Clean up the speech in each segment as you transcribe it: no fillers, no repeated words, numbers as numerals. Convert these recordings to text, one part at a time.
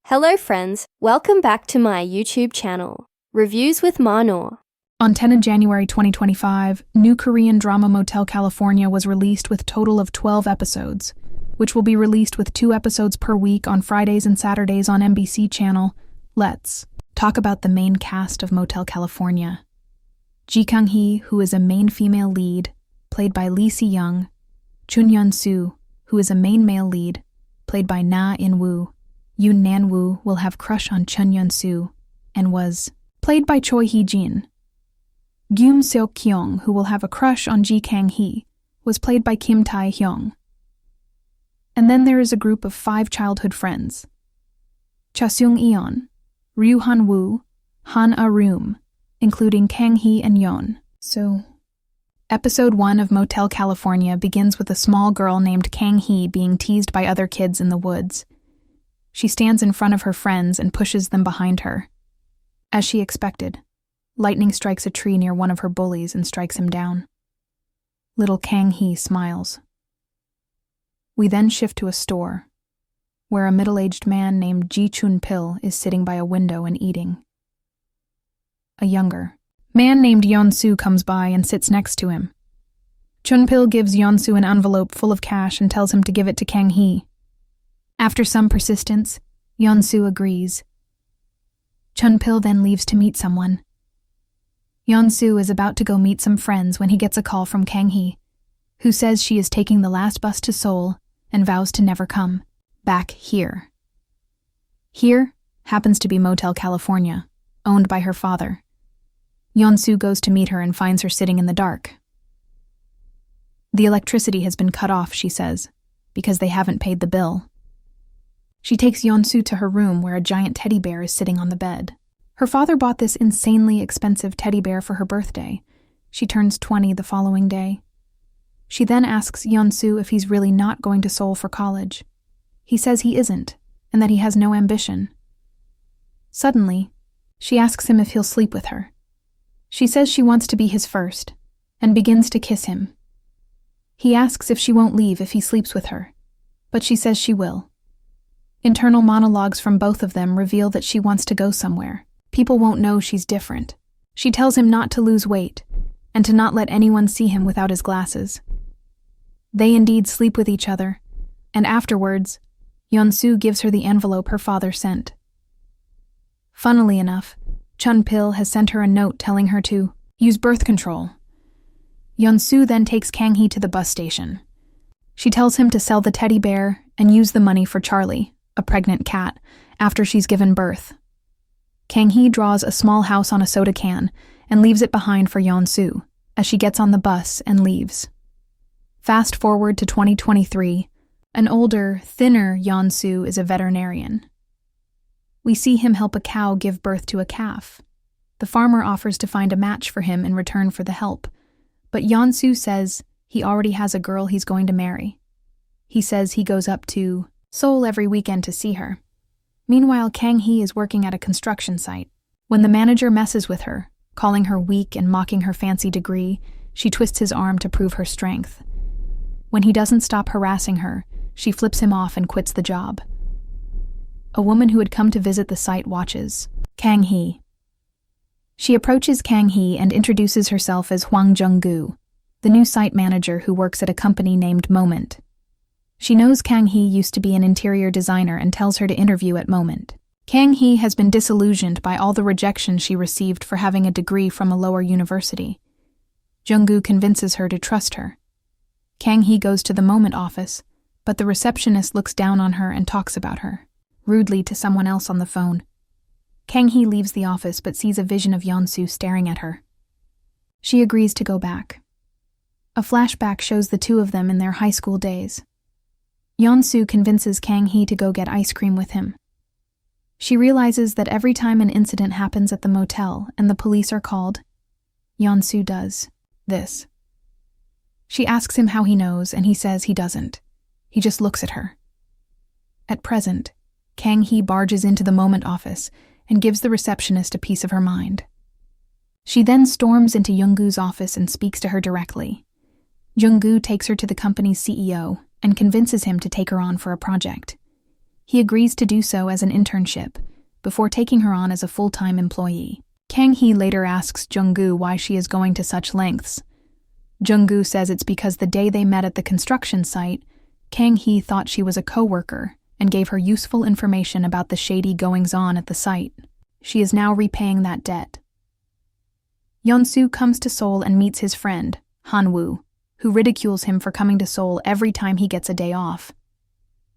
Hello friends, welcome back to my YouTube channel, Reviews with Manor. On 10 January 2025, new Korean drama Motel California was released with a total of 12 episodes, which will be released with 2 episodes per week on Fridays and Saturdays on MBC channel. Let's talk about the main cast of Motel California. Ji Kang-hee, who is a main female lead, played by Lee Si-young. Chun Yeon-soo, who is a main male lead, played by Na In-woo. Yoon Nan-woo will have crush on Chun Yeon-soo and was played by Choi Hee-jin. Gyum Seok-kyung, who will have a crush on Ji Kang-hee, was played by Kim Tae-hyung. And then there is a group of 5 childhood friends. Cha Seung-eon, Ryu Han-woo, Han Ah-reum, including Kang-hee and Yeon. So, Episode 1 of Motel California begins with a small girl named Kang-hee being teased by other kids in the woods. She stands in front of her friends and pushes them behind her. As she expected, lightning strikes a tree near one of her bullies and strikes him down. Little Kang-hee smiles. We then shift to a store, where a middle-aged man named Ji Chun-pil is sitting by a window and eating. A younger man named Yeon-soo comes by and sits next to him. Chun-pil gives Yeon-soo an envelope full of cash and tells him to give it to Kang-hee. After some persistence, Yeon-soo agrees. Chun-pil then leaves to meet someone. Yeon-soo is about to go meet some friends when he gets a call from Kang-hee, who says she is taking the last bus to Seoul and vows to never come back here. Here happens to be Motel California, owned by her father. Yeon-soo goes to meet her and finds her sitting in the dark. The electricity has been cut off, she says, because they haven't paid the bill. She takes Yeon-soo to her room where a giant teddy bear is sitting on the bed. Her father bought this insanely expensive teddy bear for her birthday. She turns 20 the following day. She then asks Yeon-soo if he's really not going to Seoul for college. He says he isn't, and that he has no ambition. Suddenly, she asks him if he'll sleep with her. She says she wants to be his first, and begins to kiss him. He asks if she won't leave if he sleeps with her, but she says she will. Internal monologues from both of them reveal that she wants to go somewhere. People won't know she's different. She tells him not to lose weight, and to not let anyone see him without his glasses. They indeed sleep with each other, and afterwards, Yeon-soo gives her the envelope her father sent. Funnily enough, Chun-pil has sent her a note telling her to use birth control. Yeon-soo then takes Kang-hee to the bus station. She tells him to sell the teddy bear and use the money for Charlie, a pregnant cat, after she's given birth. Kang-hee draws a small house on a soda can and leaves it behind for Yeon-soo as she gets on the bus and leaves. Fast forward to 2023, an older, thinner Yeon-soo is a veterinarian. We see him help a cow give birth to a calf. The farmer offers to find a match for him in return for the help, but Yeon-soo says he already has a girl he's going to marry. He says he goes up to Seoul every weekend to see her. Meanwhile, Kang-hee is working at a construction site. When the manager messes with her, calling her weak and mocking her fancy degree, she twists his arm to prove her strength. When he doesn't stop harassing her, she flips him off and quits the job. A woman who had come to visit the site watches Kang-hee. She approaches Kang-hee and introduces herself as Hwang Jung-gu, the new site manager who works at a company named Moment. She knows Kang-hee used to be an interior designer and tells her to interview at Moment. Kang-hee has been disillusioned by all the rejection she received for having a degree from a lower university. Jung-gu convinces her to trust her. Kang-hee goes to the Moment office, but the receptionist looks down on her and talks about her rudely to someone else on the phone. Kang-hee leaves the office but sees a vision of Yeon-soo staring at her. She agrees to go back. A flashback shows the two of them in their high school days. Yeon-soo convinces Kang-hee to go get ice cream with him. She realizes that every time an incident happens at the motel and the police are called, Yeon-soo does this. She asks him how he knows, and he says he doesn't. He just looks at her. At present, Kang-hee barges into the Moment office and gives the receptionist a piece of her mind. She then storms into Jung-gu's office and speaks to her directly. Jung-gu takes her to the company's CEO and convinces him to take her on for a project. He agrees to do so as an internship, before taking her on as a full-time employee. Kang-hee later asks Jung-gu why she is going to such lengths. Jung-gu says it's because the day they met at the construction site, Kang-hee thought she was a co-worker and gave her useful information about the shady goings-on at the site. She is now repaying that debt. Yeon-soo comes to Seoul and meets his friend, Han-woo, who ridicules him for coming to Seoul every time he gets a day off.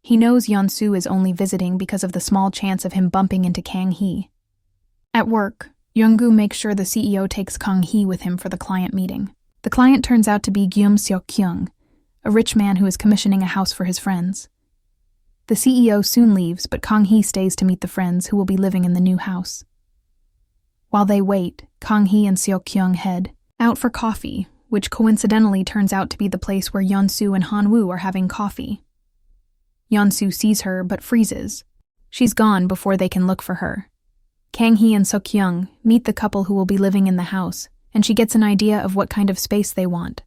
He knows Yeon-soo is only visiting because of the small chance of him bumping into Kang-hee. At work, Young-gu makes sure the CEO takes Kang-hee with him for the client meeting. The client turns out to be Gyum Seok-kyung, a rich man who is commissioning a house for his friends. The CEO soon leaves, but Kang-hee stays to meet the friends who will be living in the new house. While they wait, Kang-hee and Seok-kyung head out for coffee, which coincidentally turns out to be the place where Yeon-soo and Han-woo are having coffee. Yeon-soo sees her but freezes. She's gone before they can look for her. Kang-hee and Seok-kyung meet the couple who will be living in the house, and she gets an idea of what kind of space they want.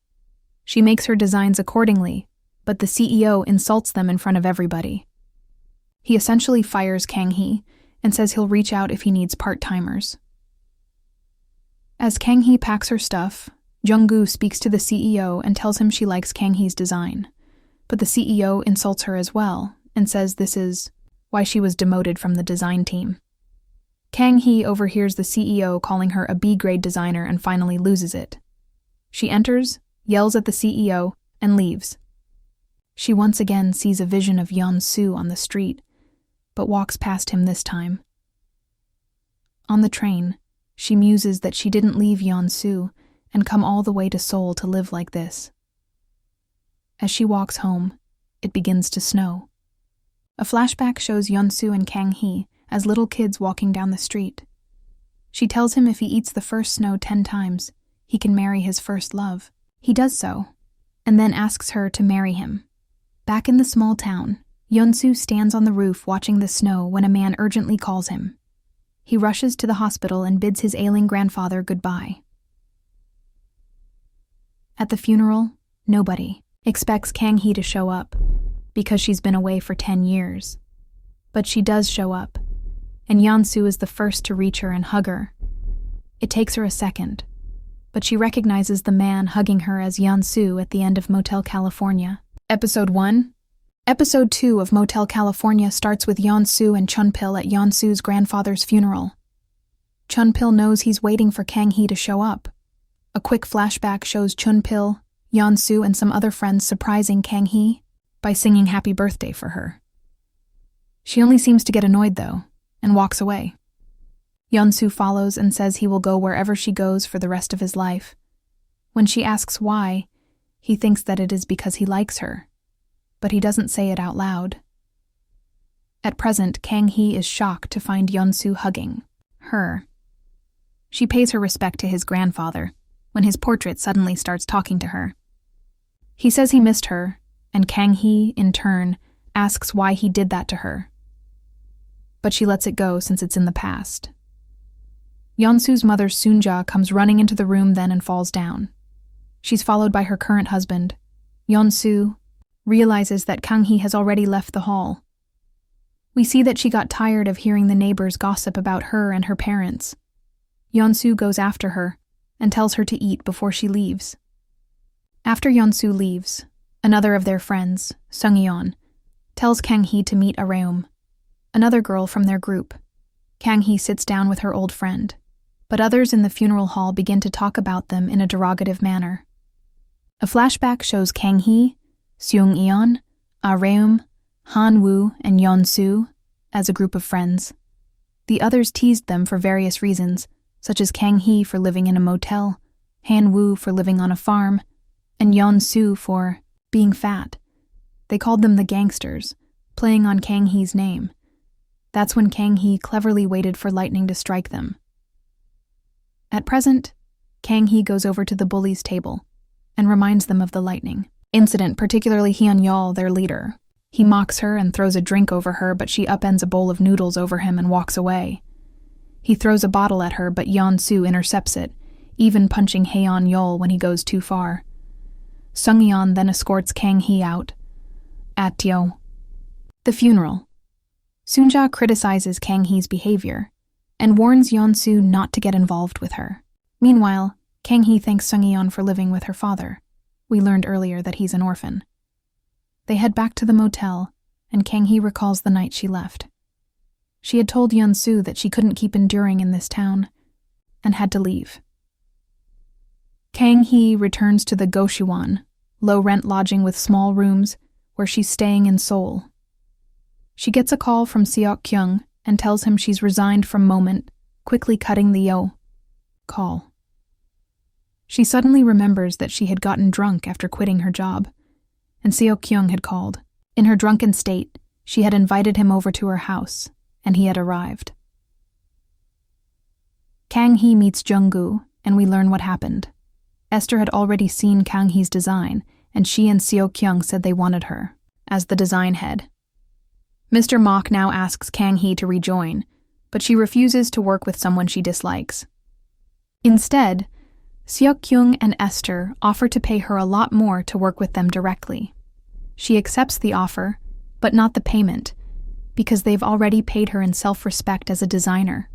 She makes her designs accordingly, but the CEO insults them in front of everybody. He essentially fires Kang-hee and says he'll reach out if he needs part-timers. As Kang-hee packs her stuff, Jung-gu speaks to the CEO and tells him she likes Kang-hee's design, but the CEO insults her as well and says this is why she was demoted from the design team. Kang-hee overhears the CEO calling her a B-grade designer and finally loses it. She enters, yells at the CEO, and leaves. She once again sees a vision of Yeon-soo on the street, but walks past him this time. On the train, she muses that she didn't leave Yeon-soo and come all the way to Seoul to live like this. As she walks home, it begins to snow. A flashback shows Yeon-soo and Kang-hee as little kids walking down the street. She tells him if he eats the first snow 10 times, he can marry his first love. He does so, and then asks her to marry him. Back in the small town, Yeon-soo stands on the roof watching the snow when a man urgently calls him. He rushes to the hospital and bids his ailing grandfather goodbye. At the funeral, nobody expects Kang-hee to show up, because she's been away for 10 years. But she does show up, and Yeon-soo is the first to reach her and hug her. It takes her a second, but she recognizes the man hugging her as Yeon-soo at the end of Motel California. Episode 1. Episode 2 of Motel California starts with Yeon-soo and Chun-pil at Yeon-soo's grandfather's funeral. Chun-pil knows he's waiting for Kang-hee to show up. A quick flashback shows Chun-pil, Yeon-soo, and some other friends surprising Kang-hee by singing happy birthday for her. She only seems to get annoyed, though, and walks away. Yeon-soo follows and says he will go wherever she goes for the rest of his life. When she asks why, he thinks that it is because he likes her, but he doesn't say it out loud. At present, Kang-hee is shocked to find Yeon-soo hugging her. She pays her respect to his grandfather when his portrait suddenly starts talking to her. He says he missed her, and Kang-hee, in turn, asks why he did that to her. But she lets it go since it's in the past. Yeon-soo's mother Soon-ja comes running into the room then and falls down. She's followed by her current husband. Yeon-soo realizes that Kang-hee has already left the hall. We see that she got tired of hearing the neighbors gossip about her and her parents. Yeon-soo goes after her and tells her to eat before she leaves. After Yeon-soo leaves, another of their friends, Sung-yeon, tells Kang-hee to meet Areum, another girl from their group. Kang-hee sits down with her old friend, but others in the funeral hall begin to talk about them in a derogative manner. A flashback shows Kang-hee, Seung-yeon, Areum, Han-woo, and Yeon-soo as a group of friends. The others teased them for various reasons, such as Kang-hee for living in a motel, Han-woo for living on a farm, and Yeon-soo for being fat. They called them the gangsters, playing on Kang-hee's name. That's when Kang-hee cleverly waited for lightning to strike them. At present, Kang-hee goes over to the bullies' table and reminds them of the lightning incident, particularly Hyun-yeol, their leader. He mocks her and throws a drink over her, but she upends a bowl of noodles over him and walks away. He throws a bottle at her, but Yeon-soo intercepts it, even punching Hyun-yeol when he goes too far. Sung-yeon then escorts Kang-hee out. At the funeral, Soonja criticizes Kang Hee's behavior and warns Yeon-soo not to get involved with her. Meanwhile, Kang Hee thanks Sung-yeon for living with her father. We learned earlier that he's an orphan. They head back to the motel, and Kang Hee recalls the night she left. She had told Yeon-soo that she couldn't keep enduring in this town, and had to leave. Kang Hee returns to the Goshiwon, low-rent lodging with small rooms, where she's staying in Seoul. She gets a call from Seok-kyung and tells him she's resigned from Moment, quickly cutting the yo call. She suddenly remembers that she had gotten drunk after quitting her job, and Seok-kyung had called. In her drunken state, she had invited him over to her house, and he had arrived. Kang Hee meets Jung-gu, and we learn what happened. Esther had already seen Kang Hee's design, and she and Seok-kyung said they wanted her as the design head. Mr. Mok now asks Kang Hee to rejoin, but she refuses to work with someone she dislikes. Instead, Seok-kyung and Esther offer to pay her a lot more to work with them directly. She accepts the offer, but not the payment, because they've already paid her in self-respect as a designer.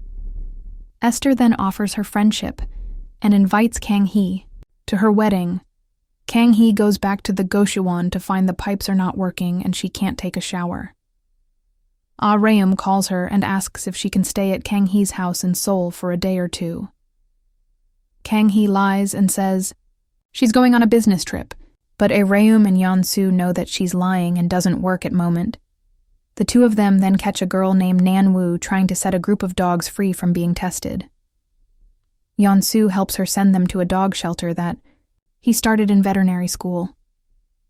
Esther then offers her friendship and invites Kang Hee to her wedding. Kang Hee goes back to the Goshiwon to find the pipes are not working and she can't take a shower. Ah Raeum calls her and asks if she can stay at Kang Hee's house in Seoul for a day or two. Kang Hee lies and says she's going on a business trip, but Raeum and Yeon-soo know that she's lying and doesn't work at Moment. The two of them then catch a girl named Nan-woo trying to set a group of dogs free from being tested. Yeon-soo helps her send them to a dog shelter that he started in veterinary school.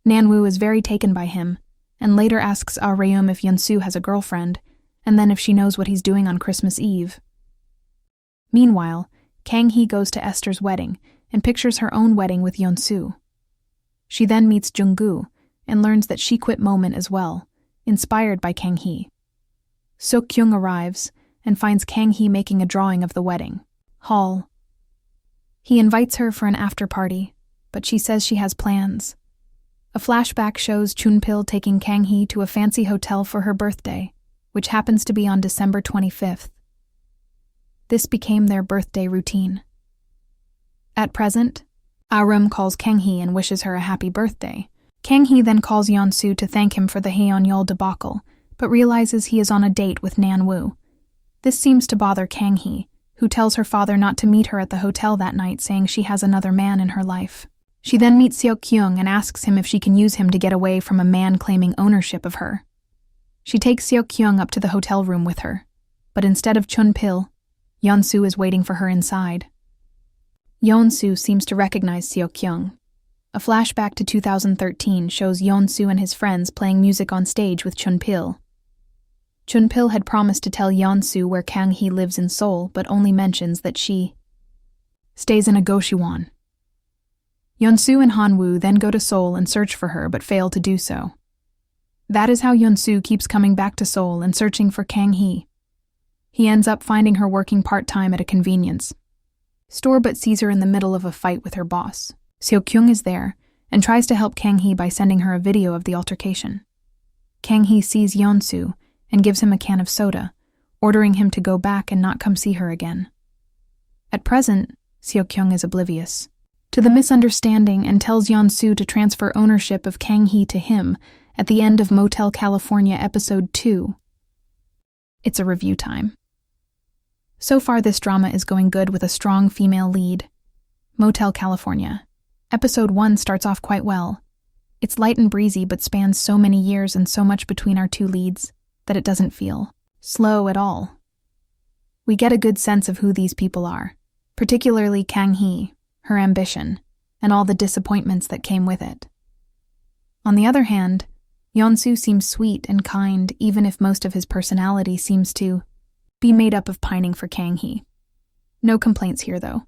Nan-woo is very taken by him, and later asks Ah Raeum if Yeon-soo has a girlfriend, and then if she knows what he's doing on Christmas Eve. Meanwhile, Kang Hee goes to Esther's wedding and pictures her own wedding with Yeon-soo. She then meets Jung-gu and learns that she quit Moment as well, inspired by Kang Hee. Seok-kyung arrives and finds Kang Hee making a drawing of the wedding hall. He invites her for an after-party, but she says she has plans. A flashback shows Chun-pil taking Kang Hee to a fancy hotel for her birthday, which happens to be on December 25th. This became their birthday routine. At present, Ah-rum calls Kang Hee and wishes her a happy birthday. Kang Hee then calls Yeon-soo to thank him for the Haeyeon debacle, but realizes he is on a date with Nan-woo. This seems to bother Kang Hee, who tells her father not to meet her at the hotel that night, saying she has another man in her life. She then meets Seok-kyung and asks him if she can use him to get away from a man claiming ownership of her. She takes Seok-kyung up to the hotel room with her, but instead of Chun-pil, Yeon-soo is waiting for her inside. Yeon-soo seems to recognize Seok-kyung. A flashback to 2013 shows Yeon-soo and his friends playing music on stage with Chun-pil. Chun-pil had promised to tell Yeon-soo where Kang Hee lives in Seoul, but only mentions that she stays in a Goshiwon. Yeon-soo and Han-woo then go to Seoul and search for her, but fail to do so. That is how Yeon-soo keeps coming back to Seoul and searching for Kang Hee. He ends up finding her working part-time at a convenience store, but sees her in the middle of a fight with her boss. Seok-kyung is there and tries to help Kang Hee by sending her a video of the altercation. Kang Hee sees Yeon-soo and gives him a can of soda, ordering him to go back and not come see her again. At present, Seok-kyung is oblivious to the misunderstanding and tells Yeon-soo to transfer ownership of Kang Hee to him at the end of Motel California Episode 2. It's a review time. So far, this drama is going good with a strong female lead. Motel California. Episode 1 starts off quite well. It's light and breezy but spans so many years and so much between our two leads that it doesn't feel slow at all. We get a good sense of who these people are, particularly Kang Hee, her ambition, and all the disappointments that came with it. On the other hand, Yeon-soo seems sweet and kind, even if most of his personality seems to be made up of pining for Kang Hee. No complaints here, though.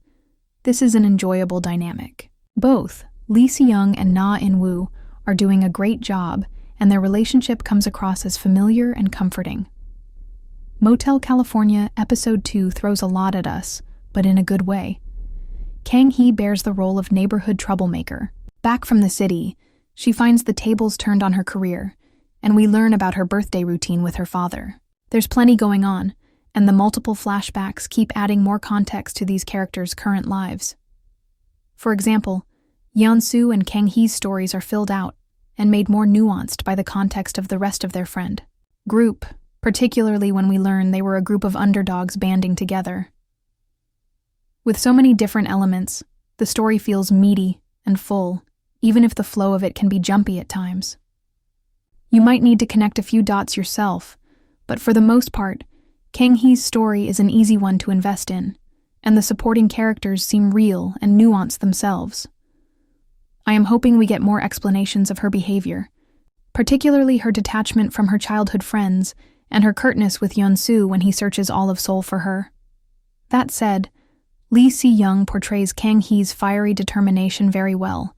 This is an enjoyable dynamic. Both Lee Se-young and Na In-woo are doing a great job, and their relationship comes across as familiar and comforting. Motel California Episode 2 throws a lot at us, but in a good way. Kang Hee bears the role of neighborhood troublemaker. Back from the city, she finds the tables turned on her career, and we learn about her birthday routine with her father. There's plenty going on, and the multiple flashbacks keep adding more context to these characters' current lives. For example, Yeon-soo and Kang-hee's stories are filled out and made more nuanced by the context of the rest of their friend group, particularly when we learn they were a group of underdogs banding together. With so many different elements, the story feels meaty and full, even if the flow of it can be jumpy at times. You might need to connect a few dots yourself, but for the most part, Kang-hee's story is an easy one to invest in, and the supporting characters seem real and nuanced themselves. I am hoping we get more explanations of her behavior, particularly her detachment from her childhood friends and her curtness with Yeon-soo when he searches all of Seoul for her. That said, Lee Si-young portrays Kang-hee's fiery determination very well,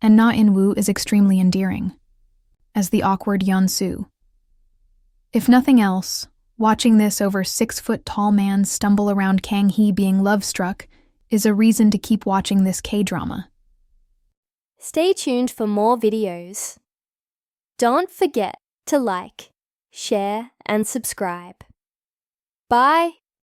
and Na In-woo is extremely endearing, as the awkward Yeon-soo. If nothing else, watching this over 6-foot-tall man stumble around Kang-hee being love-struck is a reason to keep watching this K-drama. Stay tuned for more videos. Don't forget to like, share, and subscribe. Bye!